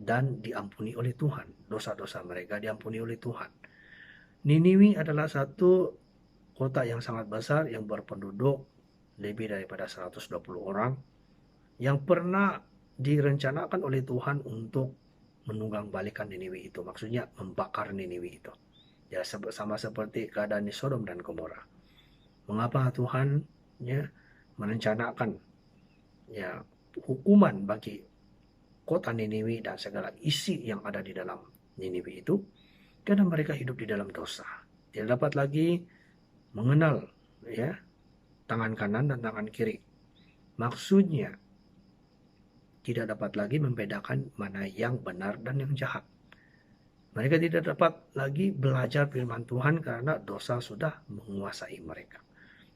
dan diampuni oleh Tuhan. Dosa-dosa mereka diampuni oleh Tuhan. Niniwi adalah satu kota yang sangat besar yang berpenduduk lebih daripada 120 orang yang pernah direncanakan oleh Tuhan untuk menunggang balikan Niniwi itu. Maksudnya membakar Niniwi itu. Ya, sama seperti keadaan di Sodom dan Gomora. Mengapa Tuhan ya merencanakan ya hukuman bagi kota Niniwi dan segala isi yang ada di dalam Niniwi itu? Karena mereka hidup di dalam dosa. Tidak dapat lagi mengenal ya tangan kanan dan tangan kiri. Maksudnya tidak dapat lagi membedakan mana yang benar dan yang jahat. Mereka tidak dapat lagi belajar firman Tuhan karena dosa sudah menguasai mereka.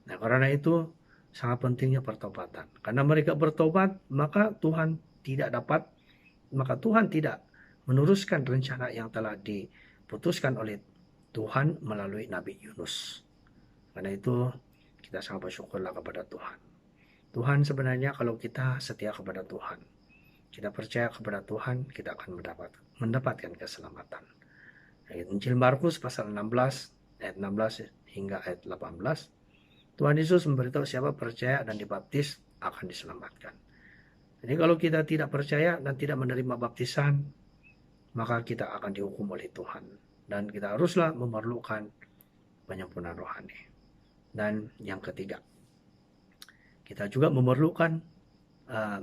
Nah, karena itu sangat pentingnya pertobatan. Karena mereka bertobat, maka Tuhan tidak meneruskan rencana yang telah diputuskan oleh Tuhan melalui Nabi Yunus. Karena itu kita sangat bersyukurlah kepada Tuhan. Tuhan sebenarnya kalau kita setia kepada Tuhan, kita percaya kepada Tuhan, kita akan mendapatkan keselamatan. Injil Markus pasal 16 ayat 16 hingga ayat 18. Tuhan Yesus memberitahu siapa percaya dan dibaptis akan diselamatkan. Jadi kalau kita tidak percaya dan tidak menerima baptisan, maka kita akan dihukum oleh Tuhan. Dan kita haruslah memerlukan penyempurnaan rohani. Dan yang ketiga, kita juga memerlukan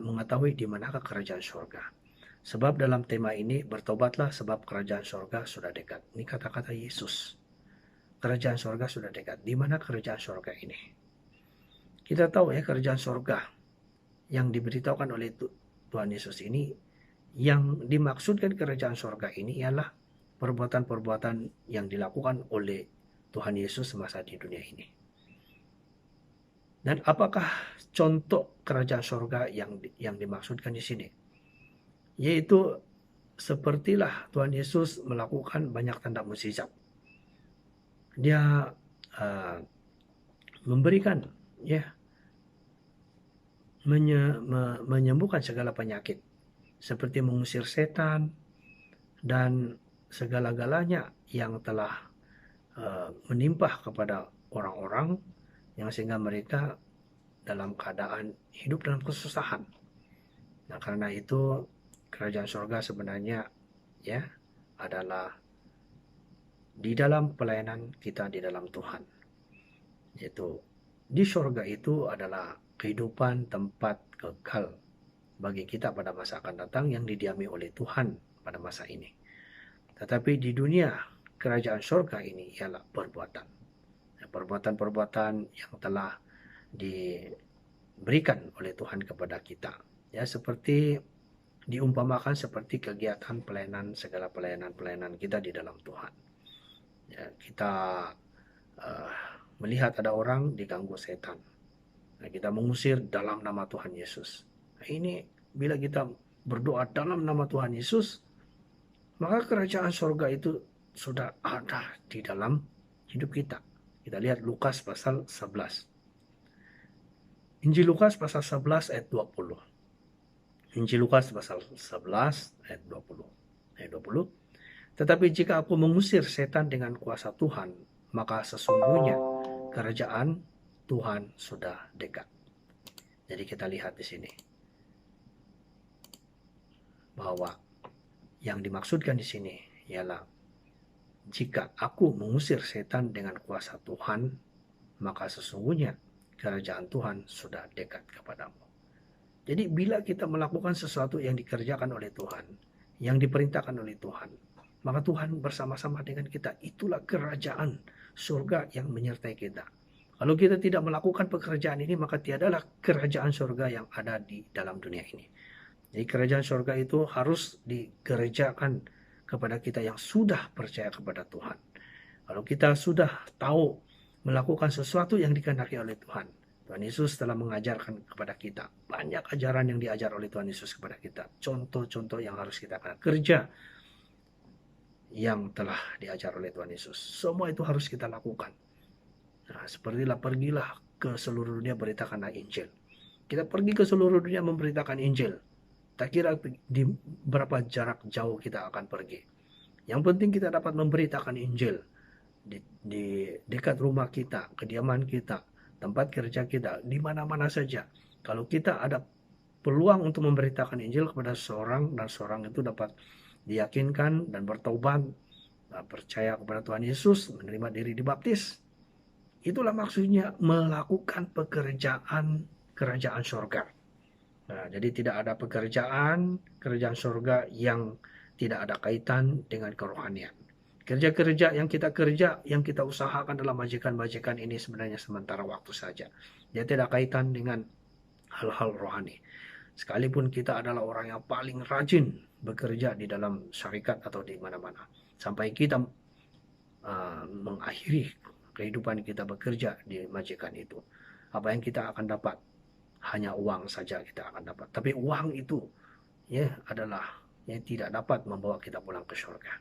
mengetahui di manakah kerajaan surga. Sebab dalam tema ini, bertobatlah sebab kerajaan surga sudah dekat. Ini kata-kata Yesus. Kerajaan surga sudah dekat. Di mana kerajaan surga ini? Kita tahu ya kerajaan surga yang diberitahukan oleh Tuhan Yesus ini, yang dimaksudkan kerajaan surga ini ialah perbuatan-perbuatan yang dilakukan oleh Tuhan Yesus semasa di dunia ini. Dan apakah contoh kerajaan surga yang dimaksudkan di sini? Yaitu sepertilah Tuhan Yesus melakukan banyak tanda mukjizat. Dia memberikan ya menyembuhkan segala penyakit, seperti mengusir setan dan segala-galanya yang telah menimpa kepada orang-orang yang sehingga mereka dalam keadaan hidup dalam kesusahan. Nah, karena itu kerajaan surga sebenarnya ya adalah di dalam pelayanan kita di dalam Tuhan. Yaitu di surga itu adalah kehidupan tempat kekal bagi kita pada masa akan datang yang didiami oleh Tuhan pada masa ini. Tetapi di dunia kerajaan surga ini ialah perbuatan. Perbuatan-perbuatan yang telah diberikan oleh Tuhan kepada kita. Ya, seperti diumpamakan seperti kegiatan pelayanan, segala pelayanan kita di dalam Tuhan. Ya, kita melihat ada orang diganggu setan. Nah, kita mengusir dalam nama Tuhan Yesus. Nah, ini bila kita berdoa dalam nama Tuhan Yesus, maka kerajaan surga itu sudah ada di dalam hidup kita. Kita lihat Lukas pasal 11. Injil Lukas pasal 11 ayat 20. Injil Lukas pasal 11 ayat 20. Ayat 20. Tetapi jika aku mengusir setan dengan kuasa Tuhan, maka sesungguhnya kerajaan Tuhan sudah dekat. Jadi kita lihat di sini bahwa yang dimaksudkan di sini ialah jika aku mengusir setan dengan kuasa Tuhan, maka sesungguhnya kerajaan Tuhan sudah dekat kepadamu. Jadi bila kita melakukan sesuatu yang dikerjakan oleh Tuhan, yang diperintahkan oleh Tuhan, maka Tuhan bersama-sama dengan kita. Itulah kerajaan surga yang menyertai kita. Kalau kita tidak melakukan pekerjaan ini, maka tiadalah kerajaan surga yang ada di dalam dunia ini. Jadi kerajaan surga itu harus dikerjakan kepada kita yang sudah percaya kepada Tuhan. Kalau kita sudah tahu melakukan sesuatu yang dikehendaki oleh Tuhan, Tuhan Yesus telah mengajarkan kepada kita. Banyak ajaran yang diajar oleh Tuhan Yesus kepada kita. Contoh-contoh yang harus kita kerja yang telah diajar oleh Tuhan Yesus. Semua itu harus kita lakukan. Nah, sepertilah pergilah ke seluruh dunia beritakanlah Injil. Kita pergi ke seluruh dunia memberitakan Injil. Tak kira di berapa jarak jauh kita akan pergi. Yang penting kita dapat memberitakan Injil di dekat rumah kita, kediaman kita, tempat kerja kita, di mana-mana saja. Kalau kita ada peluang untuk memberitakan Injil kepada seorang dan seorang itu dapat diyakinkan dan bertobat, percaya kepada Tuhan Yesus, menerima diri dibaptis. Itulah maksudnya melakukan pekerjaan kerajaan surga. Nah, jadi tidak ada pekerjaan kerajaan surga yang tidak ada kaitan dengan kerohanian. Kerja-kerja yang kita kerja, yang kita usahakan dalam majikan-majikan ini sebenarnya sementara waktu saja. Dia tidak kaitan dengan hal-hal rohani. Sekalipun kita adalah orang yang paling rajin bekerja di dalam syarikat atau di mana-mana. Sampai kita mengakhiri kehidupan kita bekerja di majikan itu. Apa yang kita akan dapat? Hanya uang saja kita akan dapat. Tapi uang itu ya adalah yang tidak dapat membawa kita pulang ke surga.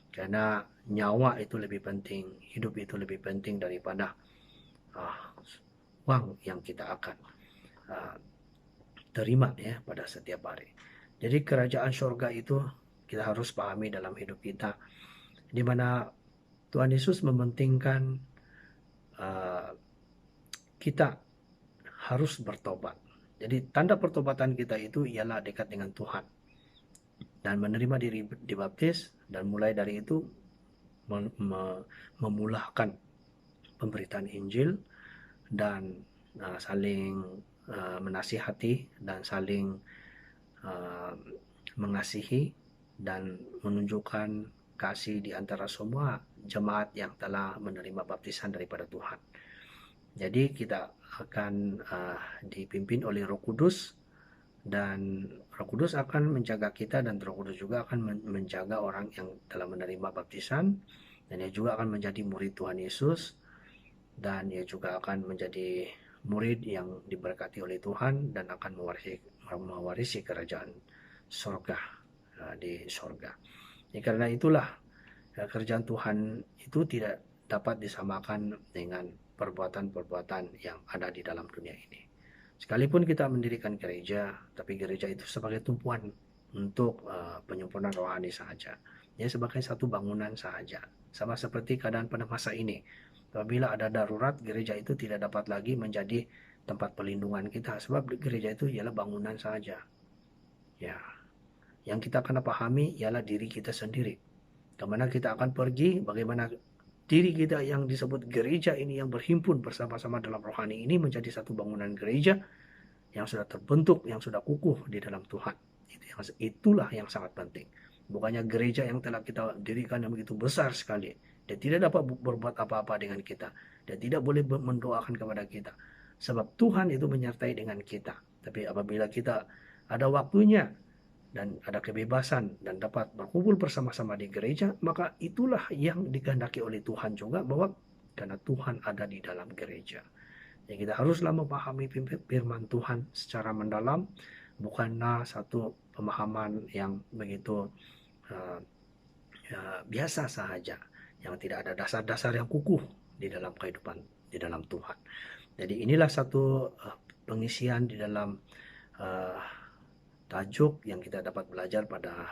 Karena nyawa itu lebih penting, hidup itu lebih penting daripada uang yang kita akan terima ya pada setiap hari. Jadi kerajaan surga itu kita harus pahami dalam hidup kita, di mana Tuhan Yesus mementingkan kita harus bertobat. Jadi tanda pertobatan kita itu ialah dekat dengan Tuhan dan menerima diri dibaptis, dan mulai dari itu memulahkan pemberitaan Injil dan saling menasihati dan saling mengasihi dan menunjukkan kasih di antara semua jemaat yang telah menerima baptisan daripada Tuhan. Jadi kita akan dipimpin oleh Roh Kudus, dan Roh Kudus akan menjaga kita, dan Roh Kudus juga akan menjaga orang yang telah menerima baptisan, dan ia juga akan menjadi murid Tuhan Yesus, dan ia juga akan menjadi murid yang diberkati oleh Tuhan dan akan mewarisi kerajaan surga di surga. Ya, karena itulah kerajaan Tuhan itu tidak dapat disamakan dengan perbuatan-perbuatan yang ada di dalam dunia ini. Sekalipun kita mendirikan gereja, tapi gereja itu sebagai tumpuan untuk penyempurnaan rohani saja. Ya, sebagai satu bangunan saja. Sama seperti keadaan pada masa ini. Apabila ada darurat, gereja itu tidak dapat lagi menjadi tempat pelindungan kita, sebab gereja itu ialah bangunan saja. Ya, yang kita akan pahami ialah diri kita sendiri. Kemana kita akan pergi, bagaimana diri kita yang disebut gereja ini yang berhimpun bersama-sama dalam rohani ini menjadi satu bangunan gereja yang sudah terbentuk, yang sudah kukuh di dalam Tuhan. Itulah yang sangat penting. Bukannya gereja yang telah kita dirikan yang begitu besar sekali. Dia tidak dapat berbuat apa-apa dengan kita. Dia tidak boleh mendoakan kepada kita. Sebab Tuhan itu menyertai dengan kita. Tapi apabila kita ada waktunya dan ada kebebasan dan dapat berkumpul bersama-sama di gereja, maka itulah yang dikehendaki oleh Tuhan juga, bahwa karena Tuhan ada di dalam gereja. Ya, kita haruslah memahami firman Tuhan secara mendalam, bukanlah satu pemahaman yang begitu biasa saja, yang tidak ada dasar-dasar yang kukuh di dalam kehidupan di dalam Tuhan. Jadi inilah satu pengisian di dalam tajuk yang kita dapat belajar pada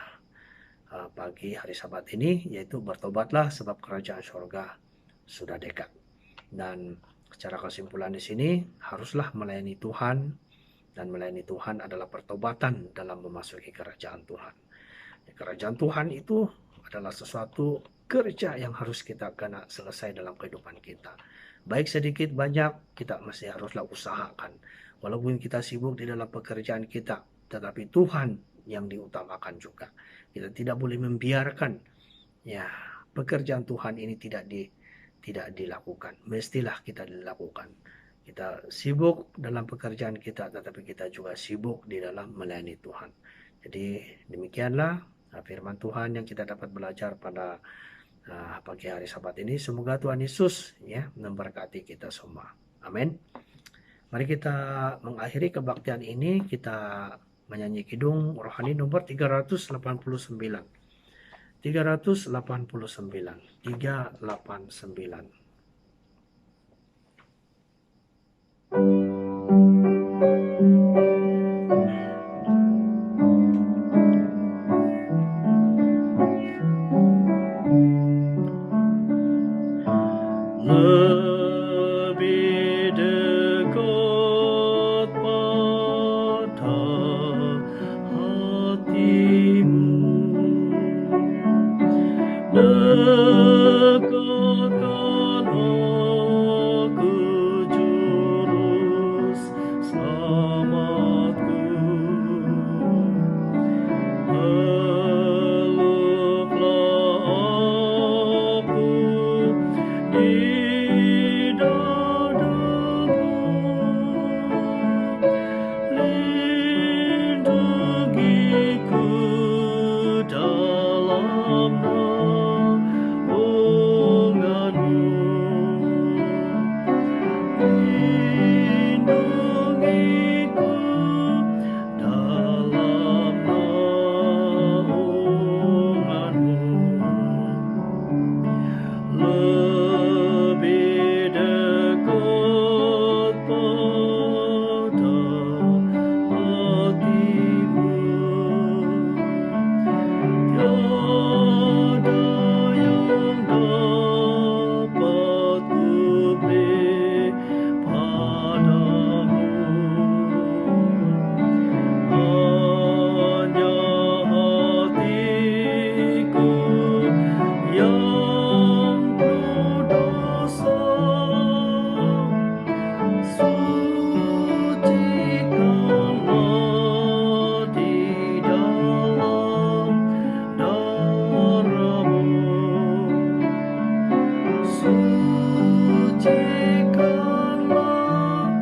pagi hari Sabat ini, yaitu bertobatlah sebab kerajaan surga sudah dekat. Dan secara kesimpulan di sini, haruslah melayani Tuhan, dan melayani Tuhan adalah pertobatan dalam memasuki kerajaan Tuhan. Kerajaan Tuhan itu adalah sesuatu kerja yang harus kita kena selesai dalam kehidupan kita. Baik sedikit banyak, kita masih haruslah usahakan. Walaupun kita sibuk di dalam pekerjaan kita, tetapi Tuhan yang diutamakan juga. Kita tidak boleh membiarkan ya pekerjaan Tuhan ini tidak dilakukan. Mestilah kita dilakukan. Kita sibuk dalam pekerjaan kita, tetapi kita juga sibuk di dalam melayani Tuhan. Jadi demikianlah firman Tuhan yang kita dapat belajar pada pagi hari Sabat ini. Semoga Tuhan Yesus ya memberkati kita semua. Amin. Mari kita mengakhiri kebaktian ini, kita menyanyi kidung rohani nomor 389. 389. lebih dekat pada hatimu, dekatkan aku juru selamatku, peluklah aku di dadamu, lindungiku dalam naunganmu, lindungiku dalam naunganmu, lebih dekat pada hatimu, tiada yang dapat kuberi padamu, hanya hatiku yang berdosa, sucikanlah di dalam darahmu, sucikanlah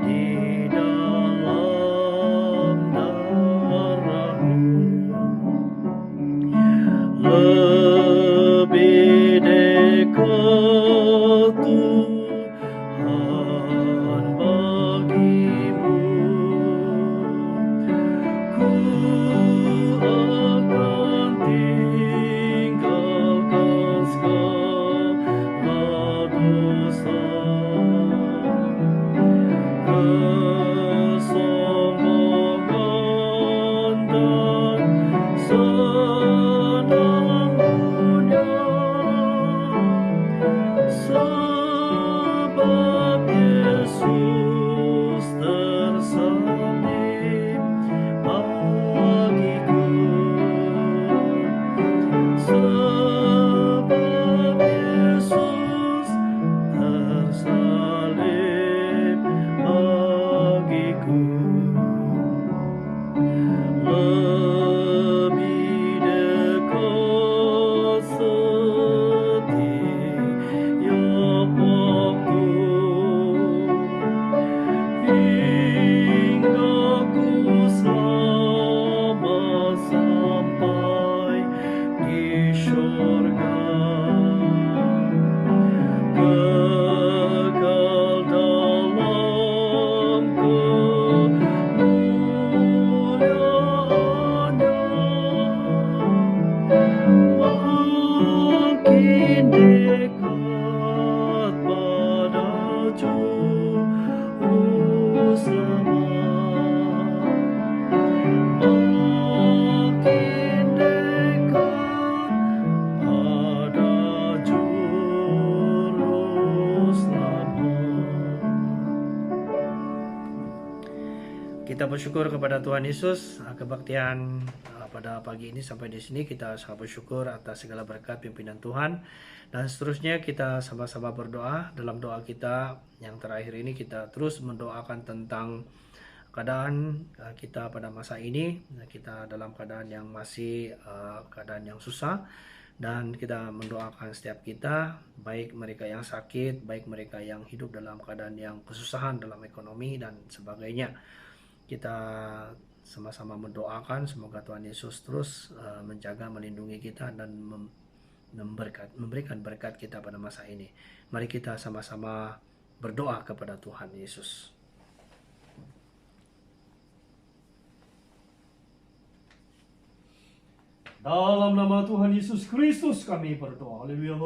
di dalam darahmu, lebih dekat Tuhan bagimu, ku akan tinggalkan segala dosa, kesombongan dan senang dunia, sebab Yesus tersalib bagiku, sebab Yesus tersalib bagiku, lebih dekat setiap waktu, hingga ku selamat sampai di syurga, kekal dalam kemuliaannya, makin dekat pada juru selamat, makin dekat pada juru selamat. Kita bersyukur kepada Tuhan Yesus, kebaktian pada pagi ini sampai di sini. Kita sangat bersyukur atas segala berkat pimpinan Tuhan, dan seterusnya kita sama-sama berdoa. Dalam doa kita yang terakhir ini, kita terus mendoakan tentang keadaan kita pada masa ini. Kita dalam keadaan yang masih keadaan yang susah, dan kita mendoakan setiap kita, baik mereka yang sakit, baik mereka yang hidup dalam keadaan yang kesusahan dalam ekonomi dan sebagainya. Kita sama-sama mendoakan semoga Tuhan Yesus terus menjaga, melindungi kita, dan memberikan berkat kita pada masa ini. Mari kita sama-sama berdoa kepada Tuhan Yesus. Dalam nama Tuhan Yesus Kristus kami berdoa. Haleluya.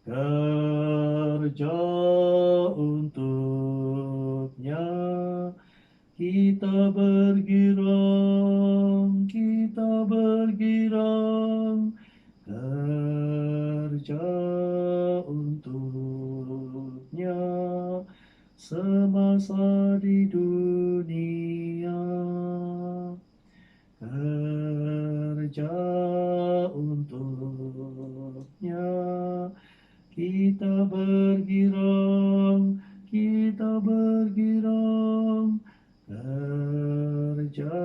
Kerja untuknya kita bergirang, kerja untuknya semasa di dunia. Kerja untuknya kita bergirang, kerja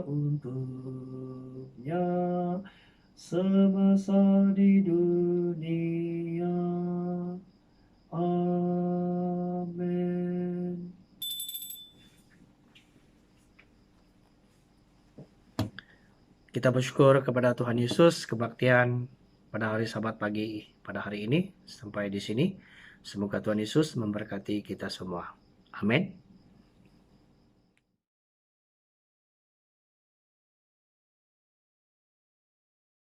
untuknya semasa di dunia. Amin. Kita bersyukur kepada Tuhan Yesus kebaktian pada hari Sabat pagi pada hari ini sampai di sini. Semoga Tuhan Yesus memberkati kita semua. Amin.